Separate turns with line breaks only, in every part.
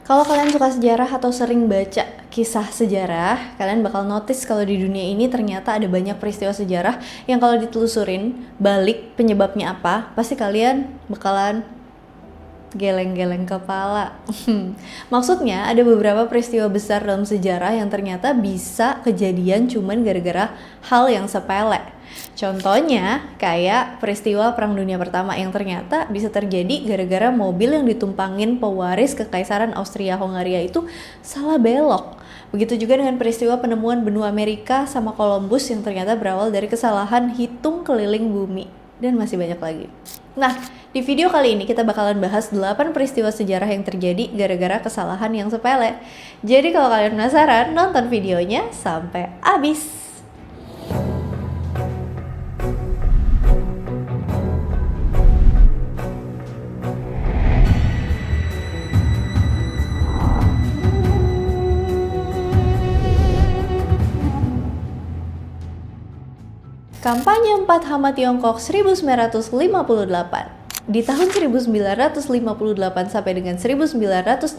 Kalau kalian suka sejarah atau sering baca kisah sejarah, kalian bakal notice kalau di dunia ini ternyata ada banyak peristiwa sejarah yang kalau ditelusurin balik penyebabnya apa, pasti kalian bakalan geleng-geleng kepala. Maksudnya ada beberapa peristiwa besar dalam sejarah yang ternyata bisa kejadian cuman gara-gara hal yang sepele. Contohnya kayak peristiwa Perang Dunia Pertama yang ternyata bisa terjadi gara-gara mobil yang ditumpangin pewaris Kekaisaran Austria-Hongaria itu salah belok. Begitu juga dengan peristiwa penemuan benua Amerika sama Columbus yang ternyata berawal dari kesalahan hitung keliling bumi. Dan masih banyak lagi. Nah, di video kali ini kita bakalan bahas 8 peristiwa sejarah yang terjadi gara-gara kesalahan yang sepele. Jadi kalau kalian penasaran, nonton videonya sampai habis. Kampanye 4 Hama Tiongkok 1958. Di tahun 1958 sampai dengan 1962,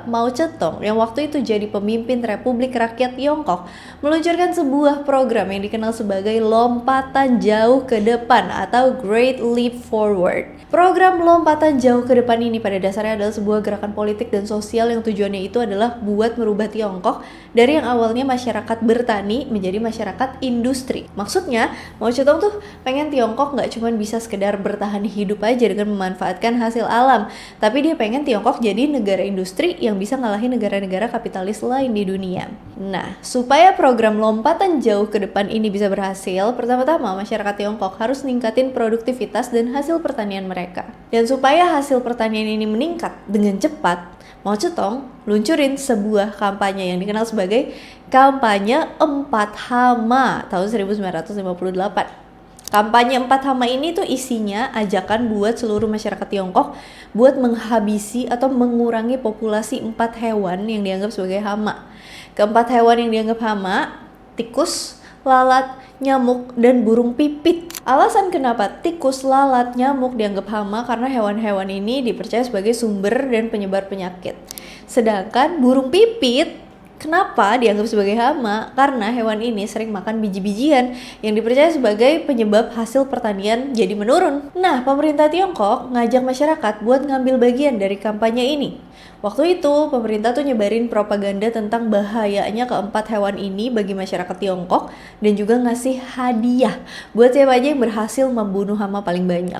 Mao Zedong yang waktu itu jadi pemimpin Republik Rakyat Tiongkok meluncurkan sebuah program yang dikenal sebagai Lompatan Jauh ke Depan atau Great Leap Forward. Program Lompatan Jauh ke Depan ini pada dasarnya adalah sebuah gerakan politik dan sosial yang tujuannya itu adalah buat merubah Tiongkok dari yang awalnya masyarakat bertani menjadi masyarakat industri. Maksudnya, Mao Zedong tuh pengen Tiongkok nggak cuma bisa sekedar bertahan hidup aja dengan memanfaatkan hasil alam, tapi dia pengen Tiongkok jadi negara industri yang bisa ngalahin negara-negara kapitalis lain di dunia. Nah, supaya program Lompatan Jauh ke Depan ini bisa berhasil, pertama-tama masyarakat Tiongkok harus ningkatin produktivitas dan hasil pertanian mereka. Dan supaya hasil pertanian ini meningkat dengan cepat, Mao Zedong luncurin sebuah kampanye yang dikenal sebagai Kampanye 4 Hama tahun 1958. Kampanye 4 Hama ini tuh isinya ajakan buat seluruh masyarakat Tiongkok buat menghabisi atau mengurangi populasi 4 hewan yang dianggap sebagai hama. Keempat hewan yang dianggap hama, tikus, lalat, nyamuk, dan burung pipit. Alasan kenapa tikus, lalat, nyamuk dianggap hama karena hewan-hewan ini dipercaya sebagai sumber dan penyebar penyakit. Sedangkan burung pipit kenapa dianggap sebagai hama? Karena hewan ini sering makan biji-bijian yang dipercaya sebagai penyebab hasil pertanian jadi menurun. Nah, pemerintah Tiongkok ngajak masyarakat buat ngambil bagian dari kampanye ini. Waktu itu, pemerintah tuh nyebarin propaganda tentang bahayanya keempat hewan ini bagi masyarakat Tiongkok dan juga ngasih hadiah buat siapa aja yang berhasil membunuh hama paling banyak.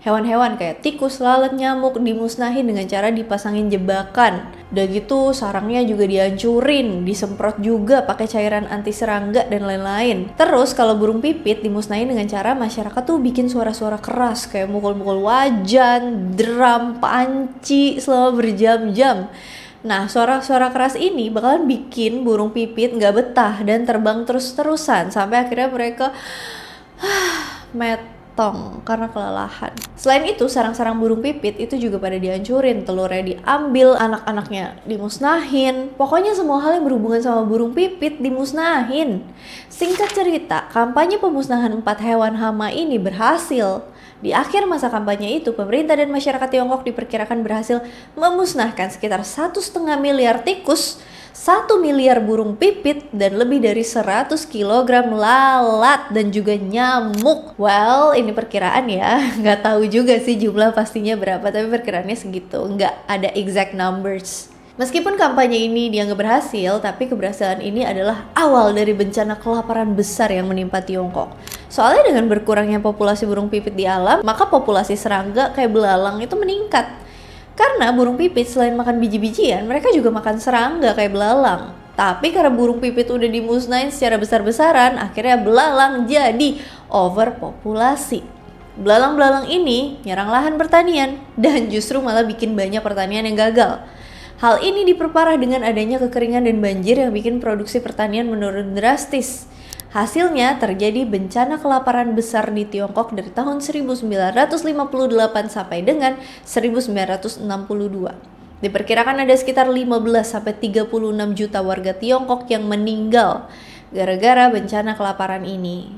Hewan-hewan kayak tikus, lalat, nyamuk dimusnahin dengan cara dipasangin jebakan. Udah gitu sarangnya juga dihancurin, disemprot juga pakai cairan anti serangga dan lain-lain. Terus kalau burung pipit dimusnahin dengan cara masyarakat tuh bikin suara-suara keras kayak mukul-mukul wajan, drum, panci selama berjam-jam. Nah, suara-suara keras ini bakalan bikin burung pipit nggak betah dan terbang terus-terusan sampai akhirnya mereka karena kelelahan. Selain itu, sarang-sarang burung pipit itu juga pada dihancurin, telurnya diambil, anak-anaknya dimusnahin. Pokoknya semua hal yang berhubungan sama burung pipit dimusnahin. Singkat cerita, kampanye pemusnahan 4 hewan hama ini berhasil. Di akhir masa kampanye itu, pemerintah dan masyarakat Tiongkok diperkirakan berhasil memusnahkan sekitar 1,5 miliar tikus, 1 miliar burung pipit, dan lebih dari 100 kg lalat dan juga nyamuk. Well, ini perkiraan ya, nggak tahu juga sih jumlah pastinya berapa, tapi perkiraannya segitu, nggak ada exact numbers. Meskipun kampanye ini dianggap berhasil, tapi keberhasilan ini adalah awal dari bencana kelaparan besar yang menimpa Tiongkok. Soalnya dengan berkurangnya populasi burung pipit di alam, maka populasi serangga kayak belalang itu meningkat. Karena burung pipit selain makan biji-bijian, mereka juga makan serangga kayak belalang. Tapi karena burung pipit udah dimusnahin secara besar-besaran, akhirnya belalang jadi overpopulasi. Belalang-belalang ini nyerang lahan pertanian dan justru malah bikin banyak pertanian yang gagal. Hal ini diperparah dengan adanya kekeringan dan banjir yang bikin produksi pertanian menurun drastis. Hasilnya terjadi bencana kelaparan besar di Tiongkok dari tahun 1958 sampai dengan 1962. Diperkirakan ada sekitar 15-36 juta warga Tiongkok yang meninggal gara-gara bencana kelaparan ini.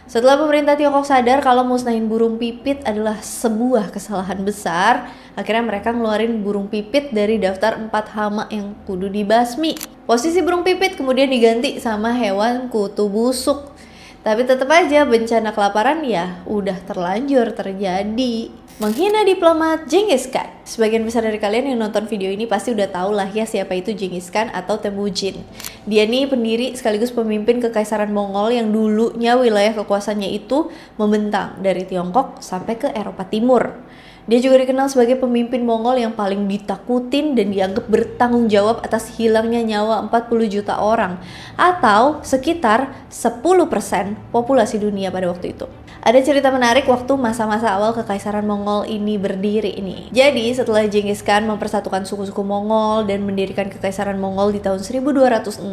Setelah pemerintah Tiongkok sadar kalau musnahin burung pipit adalah sebuah kesalahan besar, akhirnya mereka ngeluarin burung pipit dari daftar 4 hama yang kudu dibasmi. Posisi burung pipit kemudian diganti sama hewan kutu busuk. Tapi tetap aja bencana kelaparan ya udah terlanjur terjadi. Menghina diplomat Genghis Khan. Sebagian besar dari kalian yang nonton video ini pasti udah tahu lah ya siapa itu Genghis Khan atau Temujin. Dia nih pendiri sekaligus pemimpin kekaisaran Mongol yang dulunya wilayah kekuasaannya itu membentang dari Tiongkok sampai ke Eropa Timur. Dia juga dikenal sebagai pemimpin Mongol yang paling ditakutin dan dianggap bertanggung jawab atas hilangnya nyawa 40 juta orang atau sekitar 10% populasi dunia pada waktu itu. Ada cerita menarik waktu masa-masa awal kekaisaran Mongol ini berdiri ini. Jadi setelah Genghis Khan mempersatukan suku-suku Mongol dan mendirikan kekaisaran Mongol di tahun 1206,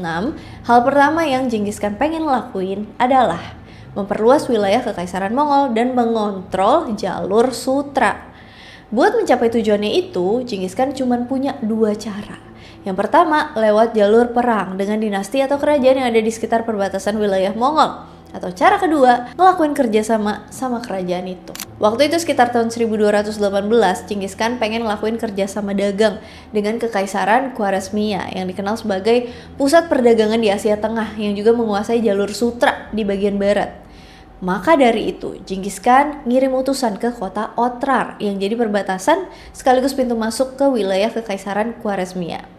hal pertama yang Genghis Khan pengen lakuin adalah memperluas wilayah kekaisaran Mongol dan mengontrol jalur sutra. Buat mencapai tujuannya itu, Genghis Khan cuma punya 2 cara. Yang pertama, lewat jalur perang dengan dinasti atau kerajaan yang ada di sekitar perbatasan wilayah Mongol. Atau cara kedua, ngelakuin kerjasama sama kerajaan itu. Waktu itu sekitar tahun 1218, Genghis Khan pengen ngelakuin kerjasama dagang dengan kekaisaran Khwarezmia yang dikenal sebagai pusat perdagangan di Asia Tengah yang juga menguasai jalur sutra di bagian barat. Maka dari itu, Genghis Khan ngirim utusan ke kota Otrar yang jadi perbatasan sekaligus pintu masuk ke wilayah kekaisaran Khwarezmia.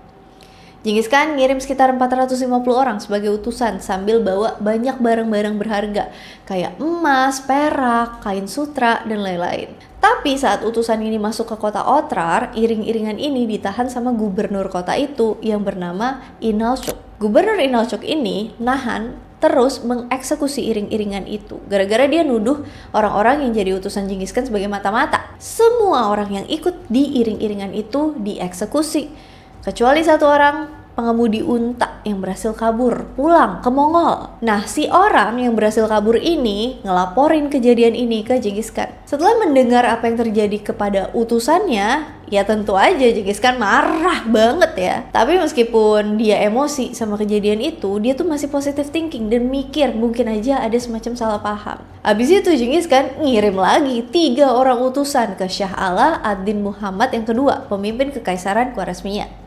Genghis Khan ngirim sekitar 450 orang sebagai utusan sambil bawa banyak barang-barang berharga kayak emas, perak, kain sutra, dan lain-lain. Tapi saat utusan ini masuk ke kota Otrar, iring-iringan ini ditahan sama gubernur kota itu yang bernama Inalchuk. Gubernur Inalchuk ini nahan terus mengeksekusi iring-iringan itu gara-gara dia nuduh orang-orang yang jadi utusan Genghis Khan sebagai mata-mata. Semua orang yang ikut di iring-iringan itu dieksekusi. Kecuali 1 orang, pengemudi unta yang berhasil kabur pulang ke Mongol. Nah, si orang yang berhasil kabur ini ngelaporin kejadian ini ke Genghis Khan. Setelah mendengar apa yang terjadi kepada utusannya, ya tentu aja Genghis Khan marah banget ya. Tapi meskipun dia emosi sama kejadian itu, dia tuh masih positive thinking dan mikir mungkin aja ada semacam salah paham. Abis itu Genghis Khan ngirim lagi 3 orang utusan ke Shah Alah ad-Din Muhammad yang kedua, pemimpin kekaisaran Khwarezmia.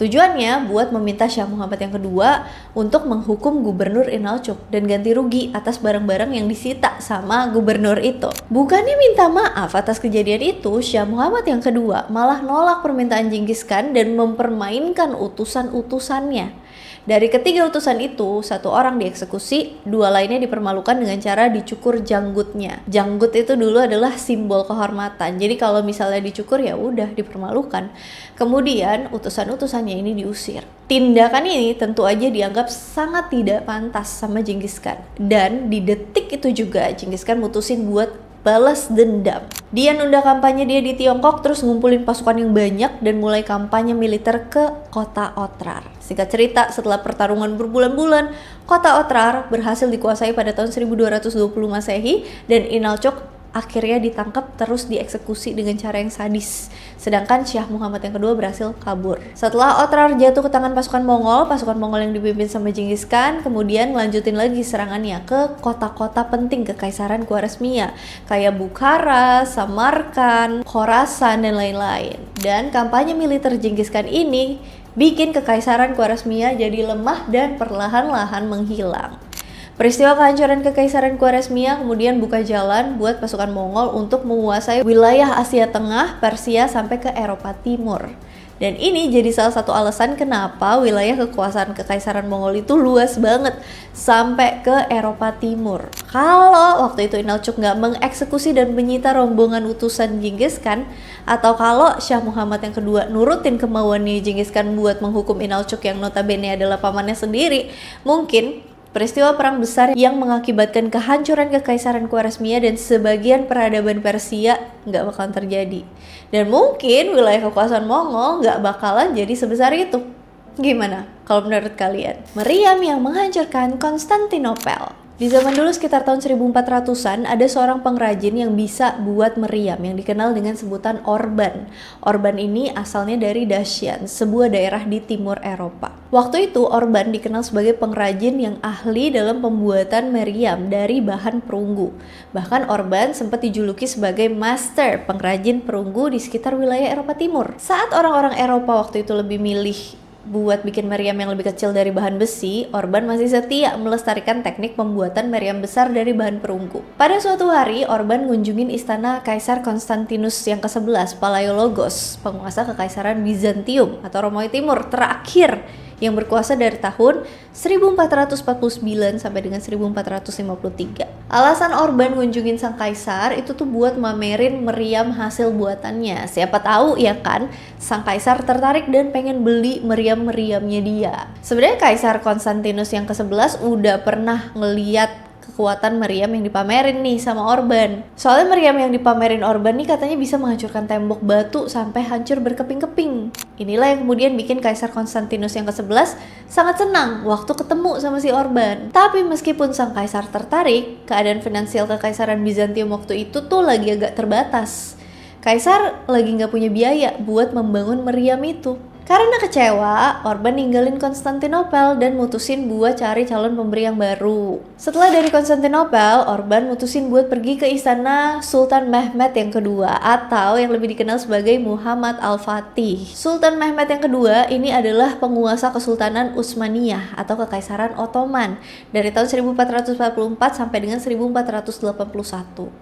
Tujuannya buat meminta Shah Muhammad yang kedua untuk menghukum gubernur Inalchuk dan ganti rugi atas barang-barang yang disita sama gubernur itu. Bukannya minta maaf atas kejadian itu, Shah Muhammad yang kedua malah nolak permintaan Genghis Khan dan mempermainkan utusan-utusannya. Dari ketiga utusan itu, 1 orang dieksekusi, 2 lainnya dipermalukan dengan cara dicukur janggutnya. Janggut itu dulu adalah simbol kehormatan. Jadi kalau misalnya dicukur ya udah dipermalukan. Kemudian utusan-utusannya ini diusir. Tindakan ini tentu aja dianggap sangat tidak pantas sama Genghis Khan. Dan di detik itu juga Genghis Khan mutusin buat balas dendam. Dia nunda kampanye dia di Tiongkok, terus ngumpulin pasukan yang banyak dan mulai kampanye militer ke kota Otrar. Singkat cerita, setelah pertarungan berbulan-bulan, kota Otrar berhasil dikuasai pada tahun 1220 Masehi dan Inalchuk akhirnya ditangkap terus dieksekusi dengan cara yang sadis. Sedangkan Shah Muhammad yang kedua berhasil kabur. Setelah Otrar jatuh ke tangan pasukan Mongol yang dipimpin sama Genghis Khan kemudian melanjutin lagi serangannya ke kota-kota penting kekaisaran Khwarezmia kayak Bukhara, Samarkand, Khorasan, dan lain-lain. Dan kampanye militer Genghis Khan ini bikin kekaisaran Khwarezmia jadi lemah dan perlahan-lahan menghilang. Peristiwa kehancuran kekaisaran Khwarezmia kemudian buka jalan buat pasukan Mongol untuk menguasai wilayah Asia Tengah, Persia, sampai ke Eropa Timur. Dan ini jadi salah satu alasan kenapa wilayah kekuasaan kekaisaran Mongol itu luas banget sampai ke Eropa Timur. Kalau waktu itu Inalchuk nggak mengeksekusi dan menyita rombongan utusan Genghis Khan, atau kalau Shah Muhammad yang kedua nurutin kemauannya Genghis Khan buat menghukum Inalchuk yang notabene adalah pamannya sendiri, mungkin peristiwa perang besar yang mengakibatkan kehancuran kekaisaran Khwarezmia dan sebagian peradaban Persia nggak bakalan terjadi. Dan mungkin wilayah kekuasaan Mongol nggak bakalan jadi sebesar itu. Gimana kalau menurut kalian? Meriam yang menghancurkan Konstantinopel. Di zaman dulu sekitar tahun 1400-an ada seorang pengrajin yang bisa buat meriam yang dikenal dengan sebutan Orban. Orban ini asalnya dari Dacian, sebuah daerah di timur Eropa. Waktu itu Orban dikenal sebagai pengrajin yang ahli dalam pembuatan meriam dari bahan perunggu. Bahkan Orban sempat dijuluki sebagai master pengrajin perunggu di sekitar wilayah Eropa Timur. Saat orang-orang Eropa waktu itu lebih milih buat bikin meriam yang lebih kecil dari bahan besi, Orban masih setia melestarikan teknik pembuatan meriam besar dari bahan perunggu. Pada suatu hari, Orban ngunjungin istana Kaisar Konstantinus yang ke-11, Palaiologos, penguasa kekaisaran Bizantium atau Romawi Timur terakhir yang berkuasa dari tahun 1449 sampai dengan 1453. Alasan Orban ngunjungin sang kaisar itu tuh buat mamerin meriam hasil buatannya. Siapa tahu ya kan, sang kaisar tertarik dan pengen beli meriam-meriamnya dia. Sebenarnya Kaisar Konstantinus yang ke-11 udah pernah ngeliat kekuatan meriam yang dipamerin nih sama Orban. Soalnya meriam yang dipamerin Orban nih katanya bisa menghancurkan tembok batu sampai hancur berkeping-keping. Inilah yang kemudian bikin Kaisar Konstantinus yang ke-11 sangat senang waktu ketemu sama si Orban. Tapi meskipun sang kaisar tertarik, keadaan finansial kekaisaran Bizantium waktu itu tuh lagi agak terbatas. Kaisar lagi nggak punya biaya buat membangun meriam itu. Karena kecewa, Orban ninggalin Konstantinopel dan mutusin buat cari calon pemberi yang baru. Setelah dari Konstantinopel, Orban mutusin buat pergi ke istana Sultan Mehmed yang kedua atau yang lebih dikenal sebagai Muhammad Al-Fatih. Sultan Mehmed yang kedua ini adalah penguasa Kesultanan Utsmaniyah atau Kekaisaran Ottoman dari tahun 1444 sampai dengan 1481.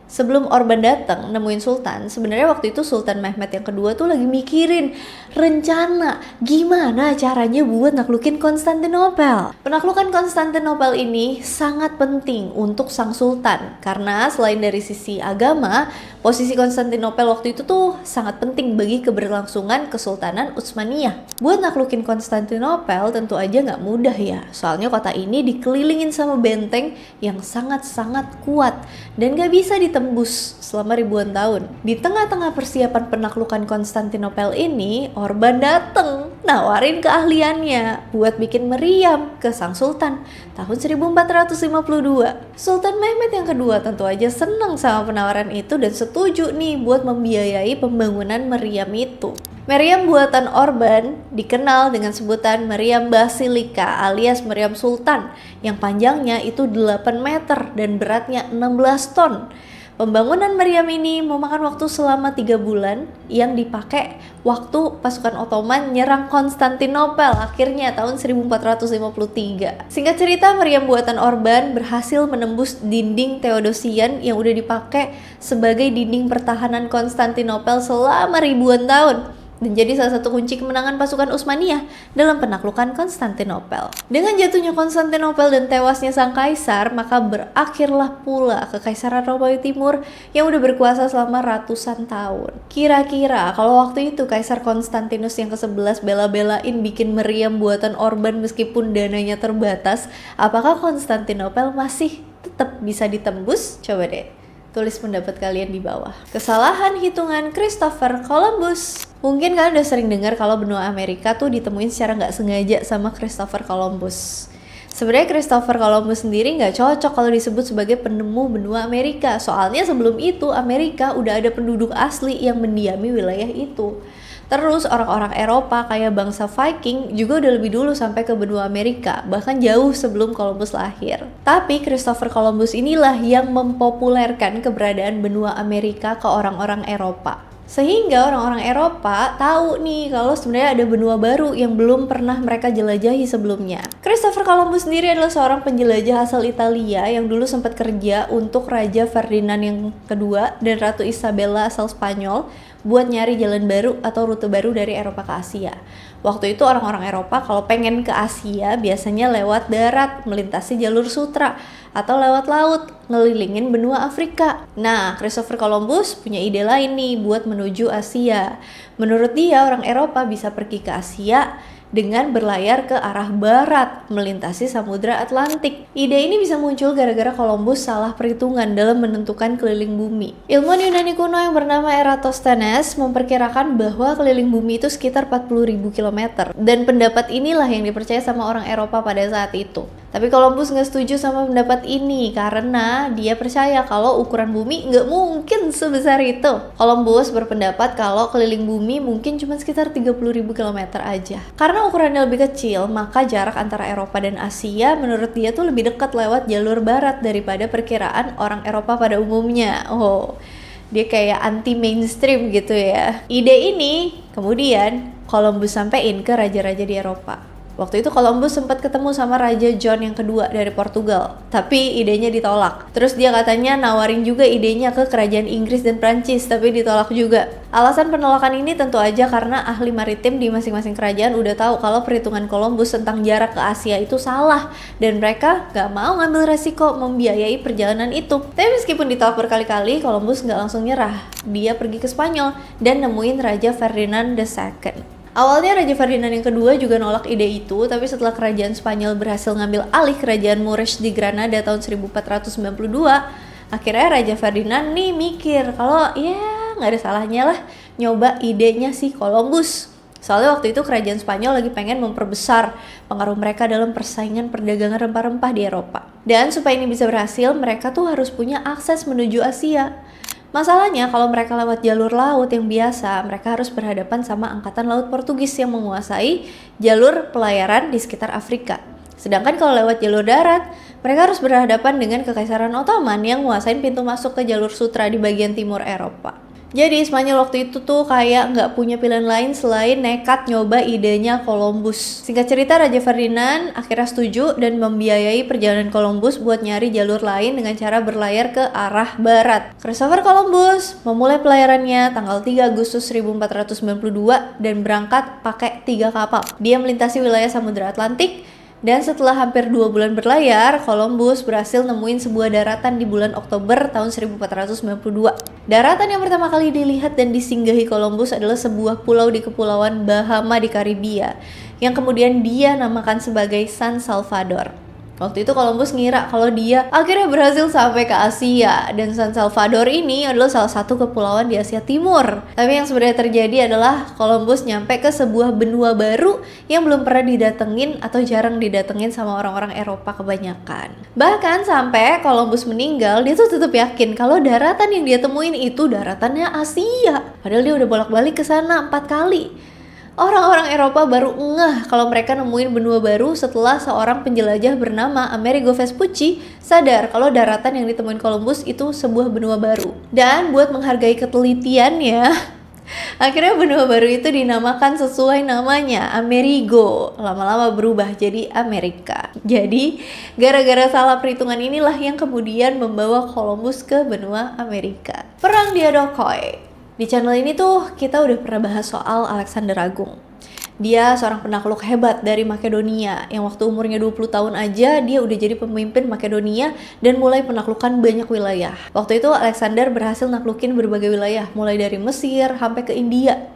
Sebelum Orban datang nemuin Sultan, sebenarnya waktu itu Sultan Mehmed yang kedua tuh lagi mikirin rencana gimana caranya buat naklukin Konstantinopel. Penaklukan Konstantinopel ini sangat penting untuk sang sultan karena selain dari sisi agama, posisi Konstantinopel waktu itu tuh sangat penting bagi keberlangsungan Kesultanan Utsmaniyah. Buat naklukin Konstantinopel tentu aja nggak mudah ya, soalnya kota ini dikelilingin sama benteng yang sangat-sangat kuat dan nggak bisa ditembus selama ribuan tahun. Di tengah-tengah persiapan penaklukan Konstantinopel ini, Orban dateng nawarin keahliannya buat bikin meriam ke sang sultan tahun 1452. Sultan Mehmed yang kedua tentu aja seneng sama penawaran itu dan setuju nih buat membiayai pembangunan meriam itu. Meriam buatan Orban dikenal dengan sebutan meriam basilika alias meriam sultan yang panjangnya itu 8 meter dan beratnya 16 ton. Pembangunan meriam ini memakan waktu selama 3 bulan yang dipakai waktu pasukan Ottoman nyerang Konstantinopel akhirnya tahun 1453. Singkat cerita, meriam buatan Orban berhasil menembus dinding Theodosian yang udah dipakai sebagai dinding pertahanan Konstantinopel selama ribuan tahun dan jadi salah satu kunci kemenangan pasukan Utsmaniyah dalam penaklukan Konstantinopel. Dengan jatuhnya Konstantinopel dan tewasnya sang kaisar, maka berakhirlah pula Kekaisaran Romawi Timur yang udah berkuasa selama ratusan tahun. Kira-kira kalau waktu itu Kaisar Konstantinus yang ke-11 bela-belain bikin meriam buatan Orban meskipun dananya terbatas, apakah Konstantinopel masih tetap bisa ditembus? Coba deh tulis pendapat kalian di bawah. Kesalahan hitungan Christopher Columbus. Mungkin kalian udah sering dengar kalau benua Amerika tuh ditemuin secara nggak sengaja sama Christopher Columbus. Sebenarnya Christopher Columbus sendiri nggak cocok kalau disebut sebagai penemu benua Amerika. Soalnya sebelum itu Amerika udah ada penduduk asli yang mendiami wilayah itu. Terus orang-orang Eropa kayak bangsa Viking juga udah lebih dulu sampai ke benua Amerika, bahkan jauh sebelum Columbus lahir. Tapi Christopher Columbus inilah yang mempopulerkan keberadaan benua Amerika ke orang-orang Eropa. Sehingga orang-orang Eropa tahu nih kalau sebenarnya ada benua baru yang belum pernah mereka jelajahi sebelumnya. Christopher Columbus sendiri adalah seorang penjelajah asal Italia yang dulu sempat kerja untuk Raja Ferdinand yang kedua dan Ratu Isabella asal Spanyol buat nyari jalan baru atau rute baru dari Eropa ke Asia. Waktu itu orang-orang Eropa kalau pengen ke Asia biasanya lewat darat, melintasi jalur sutra, atau lewat laut, ngelilingin benua Afrika. Nah, Christopher Columbus punya ide lain nih buat menuju Asia. Menurut dia, orang Eropa bisa pergi ke Asia dengan berlayar ke arah barat, melintasi Samudra Atlantik. Ide ini bisa muncul gara-gara Columbus salah perhitungan dalam menentukan keliling bumi. Ilmuwan Yunani kuno yang bernama Eratosthenes memperkirakan bahwa keliling bumi itu sekitar 40.000 km, dan pendapat inilah yang dipercaya sama orang Eropa pada saat itu. Tapi Columbus nggak setuju sama pendapat ini karena dia percaya kalau ukuran bumi nggak mungkin sebesar itu. Columbus berpendapat kalau keliling bumi mungkin cuma sekitar 30.000 km aja. Karena ukurannya lebih kecil, maka jarak antara Eropa dan Asia menurut dia tuh lebih dekat lewat jalur barat daripada perkiraan orang Eropa pada umumnya. Oh, dia kayak anti mainstream gitu ya. Ide ini kemudian Columbus sampein ke raja-raja di Eropa. Waktu itu Columbus sempat ketemu sama Raja John yang kedua dari Portugal, tapi idenya ditolak. Terus dia katanya nawarin juga idenya ke kerajaan Inggris dan Prancis, tapi ditolak juga. Alasan penolakan ini tentu aja karena ahli maritim di masing-masing kerajaan udah tahu kalau perhitungan Columbus tentang jarak ke Asia itu salah, dan mereka gak mau ngambil resiko membiayai perjalanan itu. Tapi meskipun ditolak berkali-kali, Columbus gak langsung nyerah. Dia pergi ke Spanyol dan nemuin Raja Ferdinand II. Awalnya Raja Ferdinand yang kedua juga nolak ide itu, tapi setelah kerajaan Spanyol berhasil ngambil alih kerajaan Moorish di Granada tahun 1492, akhirnya Raja Ferdinand nih mikir kalau ya nggak ada salahnya lah nyoba idenya si Columbus. Soalnya waktu itu kerajaan Spanyol lagi pengen memperbesar pengaruh mereka dalam persaingan perdagangan rempah-rempah di Eropa. Dan supaya ini bisa berhasil, mereka tuh harus punya akses menuju Asia. Masalahnya kalau mereka lewat jalur laut yang biasa, mereka harus berhadapan sama angkatan laut Portugis yang menguasai jalur pelayaran di sekitar Afrika. Sedangkan kalau lewat jalur darat, mereka harus berhadapan dengan Kekaisaran Ottoman yang menguasai pintu masuk ke jalur sutra di bagian timur Eropa. Jadi Spanyol waktu itu tuh kayak nggak punya pilihan lain selain nekat nyoba idenya Columbus. Singkat cerita, Raja Ferdinand akhirnya setuju dan membiayai perjalanan Columbus buat nyari jalur lain dengan cara berlayar ke arah barat. Christopher Columbus memulai pelayarannya tanggal 3 Agustus 1492 dan berangkat pakai 3 kapal. Dia melintasi wilayah Samudra Atlantik. Dan setelah hampir 2 bulan berlayar, Columbus berhasil nemuin sebuah daratan di bulan Oktober tahun 1492. Daratan yang pertama kali dilihat dan disinggahi Columbus adalah sebuah pulau di Kepulauan Bahama di Karibia, yang kemudian dia namakan sebagai San Salvador. Waktu itu Columbus ngira kalau dia akhirnya berhasil sampai ke Asia, dan San Salvador ini adalah salah satu kepulauan di Asia Timur. Tapi yang sebenarnya terjadi adalah Columbus nyampe ke sebuah benua baru yang belum pernah didatengin atau jarang didatengin sama orang-orang Eropa kebanyakan. Bahkan sampai Columbus meninggal, dia tuh tetap yakin kalau daratan yang dia temuin itu daratannya Asia. Padahal dia udah bolak-balik ke sana 4 kali. Orang-orang Eropa baru ngeh kalau mereka nemuin benua baru setelah seorang penjelajah bernama Amerigo Vespucci sadar kalau daratan yang ditemuin Columbus itu sebuah benua baru. Dan buat menghargai ketelitiannya, akhirnya benua baru itu dinamakan sesuai namanya, Amerigo. Lama-lama berubah jadi Amerika. Jadi gara-gara salah perhitungan inilah yang kemudian membawa Columbus ke benua Amerika. Perang Diadochoi. Di channel ini tuh kita udah pernah bahas soal Alexander Agung. Dia seorang penakluk hebat dari Makedonia yang waktu umurnya 20 tahun aja dia udah jadi pemimpin Makedonia dan mulai menaklukkan banyak wilayah. Waktu itu Alexander berhasil naklukin berbagai wilayah mulai dari Mesir sampai ke India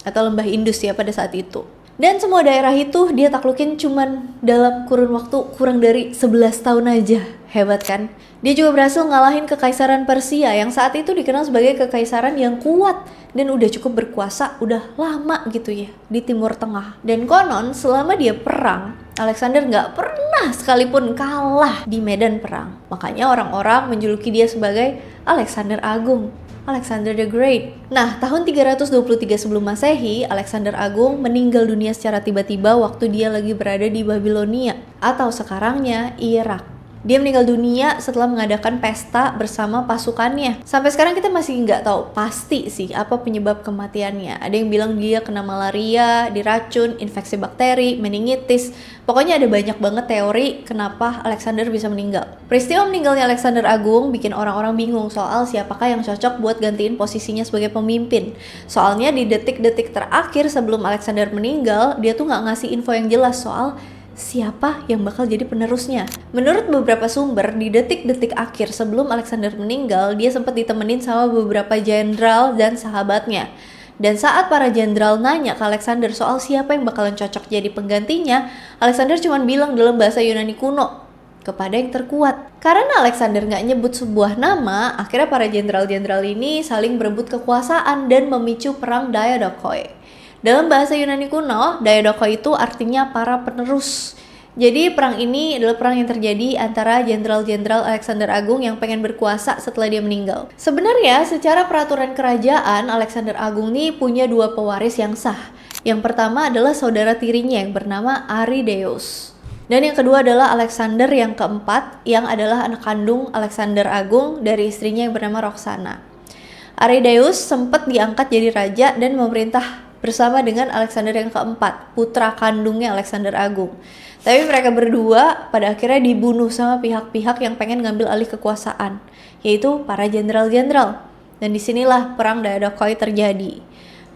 atau lembah Indus ya pada saat itu. Dan semua daerah itu dia taklukin cuman dalam kurun waktu kurang dari 11 tahun aja. Hebat kan? Dia juga berhasil ngalahin Kekaisaran Persia yang saat itu dikenal sebagai kekaisaran yang kuat dan udah cukup berkuasa udah lama gitu ya di Timur Tengah. Dan konon selama dia perang, Alexander nggak pernah sekalipun kalah di medan perang. Makanya orang-orang menjuluki dia sebagai Alexander Agung, Alexander the Great. Nah, tahun 323 sebelum Masehi, Alexander Agung meninggal dunia secara tiba-tiba waktu dia lagi berada di Babilonia atau sekarangnya Irak. Dia meninggal dunia setelah mengadakan pesta bersama pasukannya. Sampai sekarang kita masih nggak tahu pasti sih apa penyebab kematiannya. Ada yang bilang dia kena malaria, diracun, infeksi bakteri, meningitis. Pokoknya ada banyak banget teori kenapa Alexander bisa meninggal. Peristiwa meninggalnya Alexander Agung bikin orang-orang bingung soal siapakah yang cocok buat gantiin posisinya sebagai pemimpin. Soalnya di detik-detik terakhir sebelum Alexander meninggal, dia tuh nggak ngasih info yang jelas soal siapa yang bakal jadi penerusnya. Menurut beberapa sumber, di detik-detik akhir sebelum Alexander meninggal, dia sempat ditemenin sama beberapa jenderal dan sahabatnya. Dan saat para jenderal nanya ke Alexander soal siapa yang bakalan cocok jadi penggantinya, Alexander cuma bilang dalam bahasa Yunani kuno, kepada yang terkuat. Karena Alexander nggak nyebut sebuah nama, akhirnya para jenderal-jenderal ini saling berebut kekuasaan dan memicu perang Diadochoi. Dalam bahasa Yunani kuno, Diadochoi itu artinya para penerus. Jadi perang ini adalah perang yang terjadi antara jenderal-jenderal Alexander Agung yang pengen berkuasa setelah dia meninggal. Sebenarnya secara peraturan kerajaan, Alexander Agung nih punya dua pewaris yang sah. Yang pertama adalah saudara tirinya yang bernama Arideus. Dan yang kedua adalah Alexander yang keempat, yang adalah anak kandung Alexander Agung dari istrinya yang bernama Roxana. Arideus sempat diangkat jadi raja dan memerintah bersama dengan Alexander yang keempat, putra kandungnya Alexander Agung. Tapi mereka berdua pada akhirnya dibunuh sama pihak-pihak yang pengen ngambil alih kekuasaan, yaitu para jenderal-jenderal. Dan disinilah perang Daedokhoi terjadi.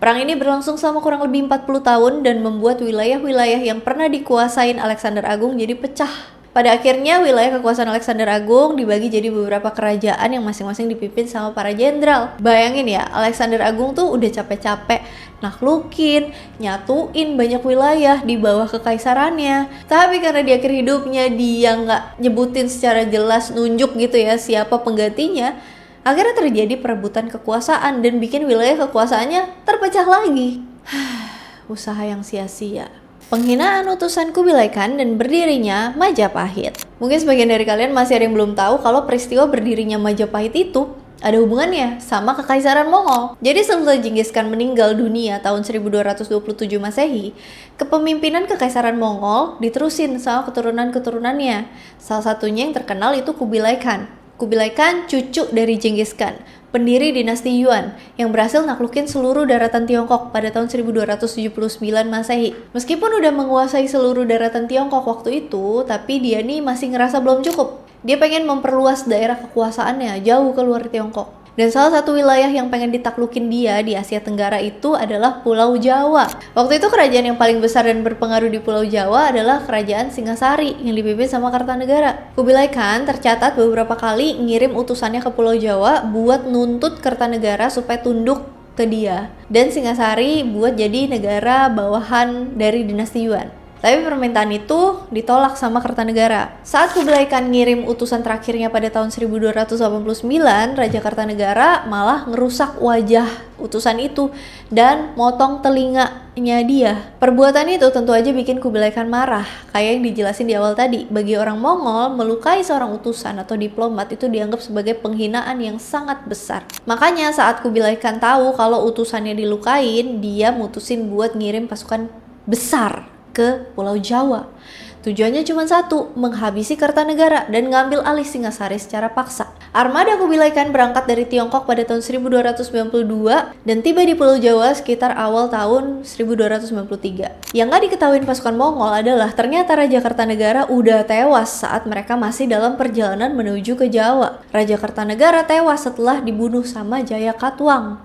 Perang ini berlangsung selama kurang lebih 40 tahun dan membuat wilayah-wilayah yang pernah dikuasain Alexander Agung jadi pecah. Pada akhirnya wilayah kekuasaan Alexander Agung dibagi jadi beberapa kerajaan yang masing-masing dipimpin sama para jenderal. Bayangin ya, Alexander Agung tuh udah capek-capek naklukin, nyatuin banyak wilayah di bawah kekaisarannya. Tapi karena di akhir hidupnya dia nggak nyebutin secara jelas, nunjuk gitu ya siapa penggantinya, akhirnya terjadi perebutan kekuasaan dan bikin wilayah kekuasaannya terpecah lagi. Usaha yang sia-sia. Penghinaan utusan Kubilai Khan dan berdirinya Majapahit. Mungkin sebagian dari kalian masih ada yang belum tahu kalau peristiwa berdirinya Majapahit itu ada hubungannya sama Kekaisaran Mongol. Jadi setelah Genghis Khan meninggal dunia tahun 1227 Masehi, kepemimpinan Kekaisaran Mongol diterusin sama keturunan-keturunannya. Salah satunya yang terkenal itu Kubilai Khan. Kubilai Khan cucu dari Genghis Khan, pendiri dinasti Yuan yang berhasil naklukin seluruh daratan Tiongkok pada tahun 1279 Masehi. Meskipun udah menguasai seluruh daratan Tiongkok waktu itu, tapi dia nih masih ngerasa belum cukup. Dia pengen memperluas daerah kekuasaannya jauh keluar Tiongkok. Dan salah satu wilayah yang pengen ditaklukin dia di Asia Tenggara itu adalah Pulau Jawa. Waktu itu kerajaan yang paling besar dan berpengaruh di Pulau Jawa adalah Kerajaan Singasari yang dipimpin sama Kartanegara. Kubilai Khan tercatat beberapa kali ngirim utusannya ke Pulau Jawa buat nuntut Kartanegara supaya tunduk ke dia. Dan Singasari buat jadi negara bawahan dari dinasti Yuan. Tapi permintaan itu ditolak sama Kartanegara. Saat Kubilai Khan ngirim utusan terakhirnya pada tahun 1289, Raja Kartanegara malah ngerusak wajah utusan itu dan motong telinganya dia. Perbuatan itu tentu aja bikin Kubilai Khan marah. Kayak yang dijelasin di awal tadi, bagi orang Mongol, melukai seorang utusan atau diplomat itu dianggap sebagai penghinaan yang sangat besar. Makanya saat Kubilai Khan tahu kalau utusannya dilukain, dia mutusin buat ngirim pasukan besar ke Pulau Jawa. Tujuannya cuma satu, menghabisi Kartanegara dan ngambil alih Singasari secara paksa. Armada Kubilai Khan berangkat dari Tiongkok pada tahun 1292 dan tiba di Pulau Jawa sekitar awal tahun 1293. Yang gak diketahuin pasukan Mongol adalah ternyata Raja Kartanegara udah tewas saat mereka masih dalam perjalanan menuju ke Jawa. Raja Kartanegara tewas setelah dibunuh sama Jaya Katuang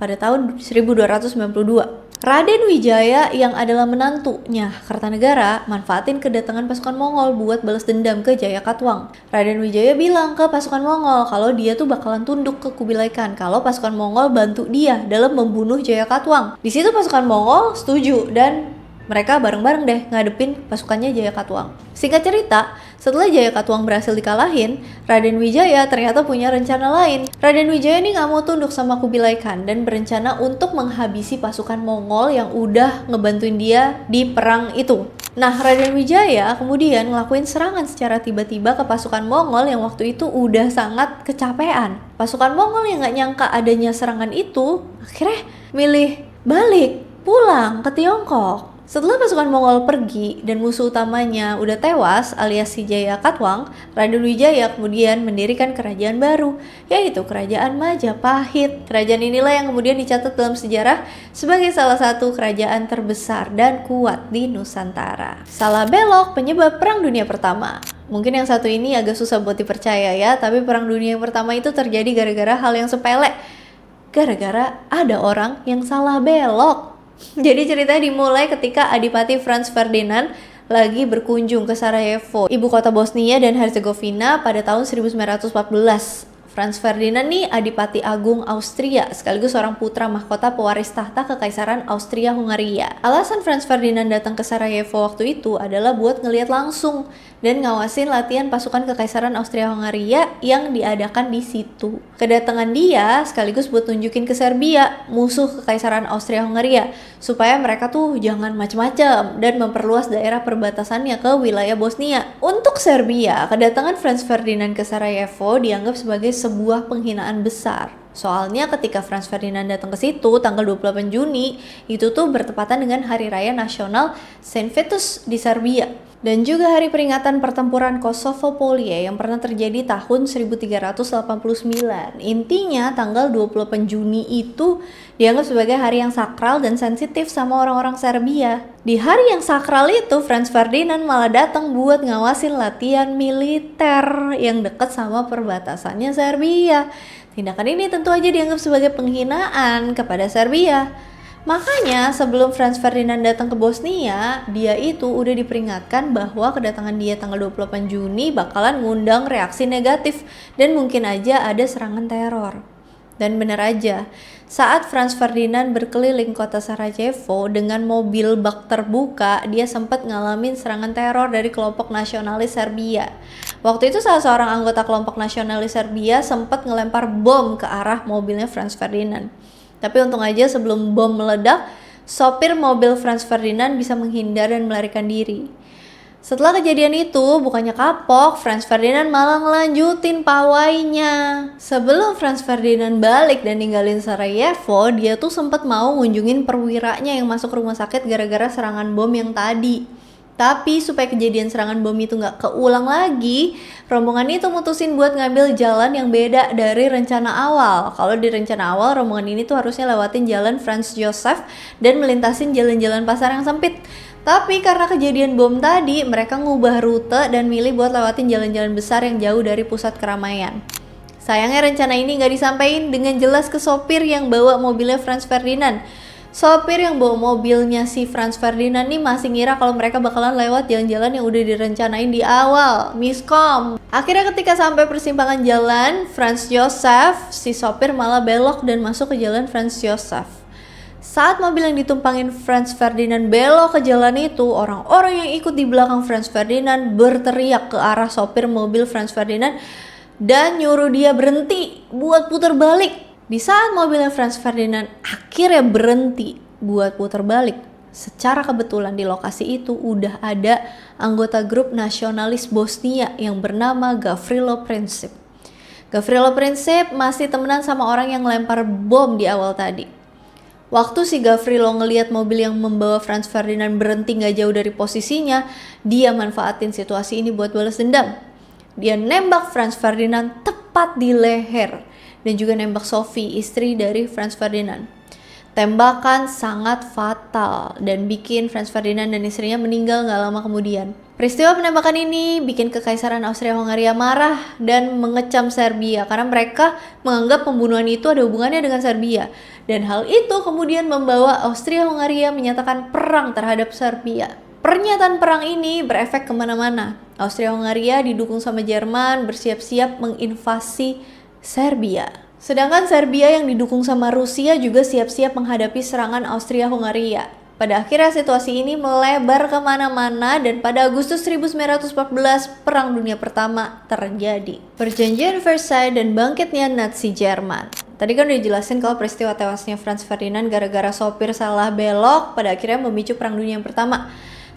pada tahun 1292. Raden Wijaya yang adalah menantunya Kartanegara manfaatin kedatangan pasukan Mongol buat balas dendam ke Jaya Katuang. Raden Wijaya bilang ke pasukan Mongol kalau dia tuh bakalan tunduk ke Kubilai Khan kalau pasukan Mongol bantu dia dalam membunuh Jaya Katuang. Di situ pasukan Mongol setuju dan mereka bareng-bareng deh ngadepin pasukannya Jaya Katuang. Singkat cerita, setelah Jaya Katuang berhasil dikalahin, Raden Wijaya ternyata punya rencana lain. Raden Wijaya ini gak mau tunduk sama Kubilai Khan dan berencana untuk menghabisi pasukan Mongol yang udah ngebantuin dia di perang itu. Nah, Raden Wijaya kemudian ngelakuin serangan secara tiba-tiba ke pasukan Mongol yang waktu itu udah sangat kecapean. Pasukan Mongol yang gak nyangka adanya serangan itu, akhirnya milih balik, pulang ke Tiongkok. Setelah pasukan Mongol pergi dan musuh utamanya udah tewas alias si Jaya Katuang, Raden Wijaya kemudian mendirikan kerajaan baru, yaitu Kerajaan Majapahit. Kerajaan inilah yang kemudian dicatat dalam sejarah sebagai salah satu kerajaan terbesar dan kuat di Nusantara. Salah belok penyebab Perang Dunia Pertama. Mungkin yang satu ini agak susah buat dipercaya ya, tapi Perang Dunia yang Pertama itu terjadi gara-gara hal yang sepele. Gara-gara ada orang yang salah belok. Jadi ceritanya dimulai ketika Adipati Franz Ferdinand lagi berkunjung ke Sarajevo, ibu kota Bosnia dan Herzegovina pada tahun 1914. Franz Ferdinand nih Adipati Agung Austria, sekaligus seorang putra mahkota pewaris tahta Kekaisaran Austria-Hungaria. Alasan Franz Ferdinand datang ke Sarajevo waktu itu adalah buat ngeliat langsung dan ngawasin latihan pasukan Kekaisaran Austria-Hungaria yang diadakan di situ. Kedatangan dia sekaligus buat nunjukin ke Serbia, musuh Kekaisaran Austria-Hungaria, supaya mereka tuh jangan macem-macem dan memperluas daerah perbatasannya ke wilayah Bosnia. Untuk Serbia, kedatangan Franz Ferdinand ke Sarajevo dianggap sebagai sebuah penghinaan besar. Soalnya ketika Franz Ferdinand datang ke situ tanggal 28 Juni, itu tuh bertepatan dengan Hari Raya Nasional Saint Vitus di Serbia. Dan juga hari peringatan pertempuran Kosovo-Polje yang pernah terjadi tahun 1389. Intinya tanggal 28 Juni itu dianggap sebagai hari yang sakral dan sensitif sama orang-orang Serbia. Di hari yang sakral itu Franz Ferdinand malah datang buat ngawasin latihan militer yang dekat sama perbatasannya Serbia. Tindakan ini tentu aja dianggap sebagai penghinaan kepada Serbia. Makanya sebelum Franz Ferdinand datang ke Bosnia, dia itu udah diperingatkan bahwa kedatangan dia tanggal 28 Juni bakalan ngundang reaksi negatif dan mungkin aja ada serangan teror. Dan bener aja, saat Franz Ferdinand berkeliling kota Sarajevo dengan mobil bak terbuka, dia sempat ngalamin serangan teror dari kelompok nasionalis Serbia. Waktu itu salah seorang anggota kelompok nasionalis Serbia sempat ngelempar bom ke arah mobilnya Franz Ferdinand. Tapi untung aja sebelum bom meledak, sopir mobil Franz Ferdinand bisa menghindar dan melarikan diri. Setelah kejadian itu, bukannya kapok, Franz Ferdinand malah ngelanjutin pawainya. Sebelum Franz Ferdinand balik dan ninggalin Sarajevo, dia tuh sempat mau ngunjungin perwiranya yang masuk rumah sakit gara-gara serangan bom yang tadi. Tapi supaya kejadian serangan bom itu nggak keulang lagi, rombongan itu mutusin buat ngambil jalan yang beda dari rencana awal. Kalau di rencana awal, rombongan ini tuh harusnya lewatin jalan Franz Joseph dan melintasin jalan-jalan pasar yang sempit. Tapi karena kejadian bom tadi, mereka ngubah rute dan milih buat lewatin jalan-jalan besar yang jauh dari pusat keramaian. Sayangnya rencana ini nggak disampaikan dengan jelas ke sopir yang bawa mobilnya Franz Ferdinand. Sopir yang bawa mobilnya si Franz Ferdinand nih masih ngira kalau mereka bakalan lewat jalan-jalan yang udah direncanain di awal. Miskom. Akhirnya ketika sampai persimpangan jalan Franz Joseph, si sopir malah belok dan masuk ke jalan Franz Joseph. Saat mobil yang ditumpangin Franz Ferdinand belok ke jalan itu, orang-orang yang ikut di belakang Franz Ferdinand berteriak ke arah sopir mobil Franz Ferdinand dan nyuruh dia berhenti buat putar balik. Di saat mobilnya Franz Ferdinand akhirnya berhenti buat putar balik, secara kebetulan di lokasi itu udah ada anggota grup nasionalis Bosnia yang bernama Gavrilo Princip. Gavrilo Princip masih temenan sama orang yang lempar bom di awal tadi. Waktu si Gavrilo ngelihat mobil yang membawa Franz Ferdinand berhenti gak jauh dari posisinya, dia manfaatin situasi ini buat balas dendam. Dia nembak Franz Ferdinand tepat di leher dan juga nembak Sophie, istri dari Franz Ferdinand. Tembakan sangat fatal dan bikin Franz Ferdinand dan istrinya meninggal gak lama kemudian. Peristiwa penembakan ini bikin Kekaisaran Austria-Hungaria marah dan mengecam Serbia karena mereka menganggap pembunuhan itu ada hubungannya dengan Serbia. Dan hal itu kemudian membawa Austria-Hungaria menyatakan perang terhadap Serbia. Pernyataan perang ini berefek kemana-mana. Austria-Hungaria didukung sama Jerman bersiap-siap menginvasi Serbia. Sedangkan Serbia yang didukung sama Rusia juga siap-siap menghadapi serangan Austria-Hungaria. Pada akhirnya situasi ini melebar kemana-mana dan pada Agustus 1914 Perang Dunia Pertama terjadi. Perjanjian Versailles dan bangkitnya Nazi Jerman. Tadi kan udah jelasin kalau peristiwa tewasnya Franz Ferdinand gara-gara sopir salah belok pada akhirnya memicu Perang Dunia Pertama.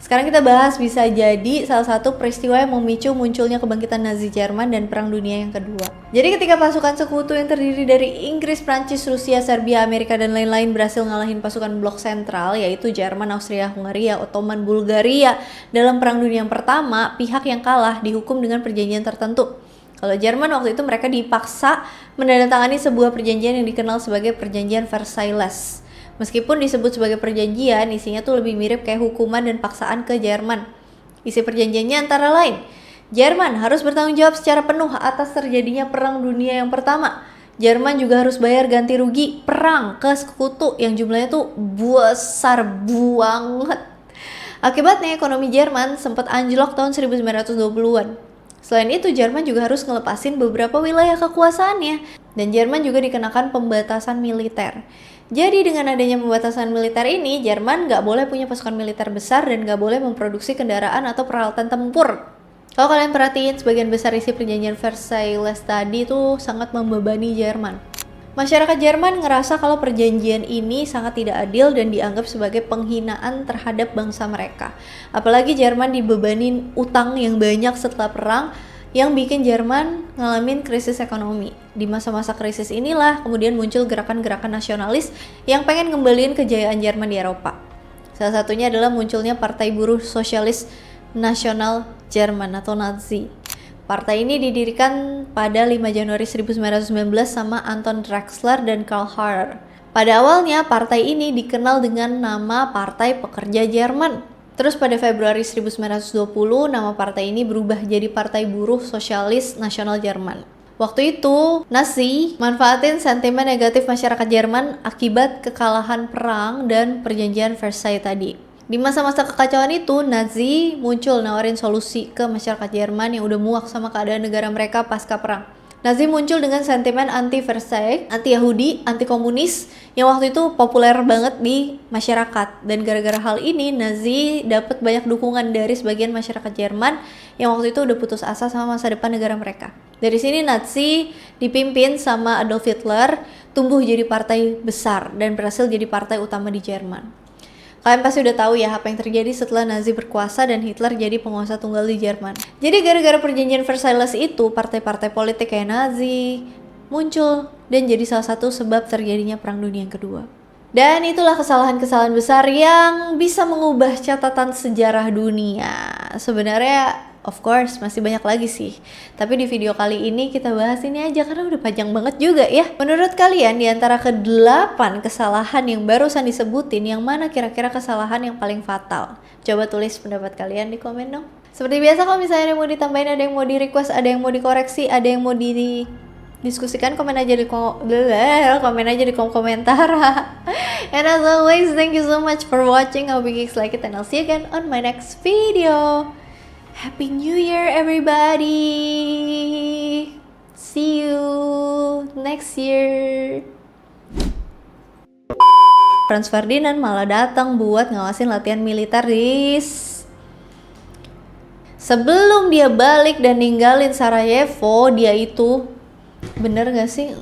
Sekarang kita bahas bisa jadi salah satu peristiwa yang memicu munculnya kebangkitan Nazi Jerman dan Perang Dunia yang kedua. Jadi ketika pasukan sekutu yang terdiri dari Inggris, Prancis, Rusia, Serbia, Amerika, dan lain-lain berhasil ngalahin pasukan blok sentral yaitu Jerman, Austria, Hungaria, Ottoman, Bulgaria dalam Perang Dunia yang pertama, pihak yang kalah dihukum dengan perjanjian tertentu. Kalau Jerman waktu itu mereka dipaksa menandatangani sebuah perjanjian yang dikenal sebagai Perjanjian Versailles. Meskipun disebut sebagai perjanjian, isinya tuh lebih mirip kayak hukuman dan paksaan ke Jerman. Isi perjanjiannya antara lain, Jerman harus bertanggung jawab secara penuh atas terjadinya Perang Dunia yang pertama. Jerman juga harus bayar ganti rugi perang ke sekutu yang jumlahnya tuh besar banget. Akibatnya ekonomi Jerman sempat anjlok tahun 1920-an. Selain itu, Jerman juga harus ngelepasin beberapa wilayah kekuasaannya, dan Jerman juga dikenakan pembatasan militer. Jadi dengan adanya pembatasan militer ini, Jerman nggak boleh punya pasukan militer besar dan nggak boleh memproduksi kendaraan atau peralatan tempur. Kalau kalian perhatiin, sebagian besar isi perjanjian Versailles tadi tuh sangat membebani Jerman. Masyarakat Jerman ngerasa kalau perjanjian ini sangat tidak adil dan dianggap sebagai penghinaan terhadap bangsa mereka. Apalagi Jerman dibebanin utang yang banyak setelah perang, yang bikin Jerman ngalamin krisis ekonomi. Di masa-masa krisis inilah kemudian muncul gerakan-gerakan nasionalis yang pengen ngembaliin kejayaan Jerman di Eropa. Salah satunya adalah munculnya Partai Buruh Sosialis Nasional Jerman atau Nazi. Partai ini didirikan pada 5 Januari 1919 sama Anton Drexler dan Karl Harrer. Pada awalnya, partai ini dikenal dengan nama Partai Pekerja Jerman. Terus pada Februari 1920, nama partai ini berubah jadi Partai Buruh Sosialis Nasional Jerman. Waktu itu, Nazi manfaatin sentimen negatif masyarakat Jerman akibat kekalahan perang dan perjanjian Versailles tadi. Di masa-masa kekacauan itu, Nazi muncul nawarin solusi ke masyarakat Jerman yang udah muak sama keadaan negara mereka pasca perang. Nazi muncul dengan sentimen anti-Versailles, anti-Yahudi, anti-komunis yang waktu itu populer banget di masyarakat. Dan gara-gara hal ini, Nazi dapat banyak dukungan dari sebagian masyarakat Jerman yang waktu itu udah putus asa sama masa depan negara mereka. Dari sini Nazi dipimpin sama Adolf Hitler tumbuh jadi partai besar dan berhasil jadi partai utama di Jerman. Kalian pasti udah tahu ya apa yang terjadi setelah Nazi berkuasa dan Hitler jadi penguasa tunggal di Jerman. Jadi gara-gara perjanjian Versailles itu, partai-partai politik kayak Nazi muncul dan jadi salah satu sebab terjadinya Perang Dunia Kedua. Dan itulah kesalahan-kesalahan besar yang bisa mengubah catatan sejarah dunia. Sebenarnya of course masih banyak lagi sih. Tapi di video kali ini kita bahas ini aja karena udah panjang banget juga ya. Menurut kalian di antara ke-8 kesalahan yang barusan disebutin, yang mana kira-kira kesalahan yang paling fatal? Coba tulis pendapat kalian di komen dong. Seperti biasa, kalau misalnya ada yang mau ditambahin, ada yang mau di-request, ada yang mau dikoreksi, ada yang mau diskusikan, komen aja di kolom komentar. And as always, thank you so much for watching. I hope you guys like it, and I'll see you again on my next video. Happy New Year everybody. See you next year. Franz Ferdinand malah datang buat ngawasin latihan militer sebelum dia balik dan ninggalin Sarajevo. Dia itu bener gak sih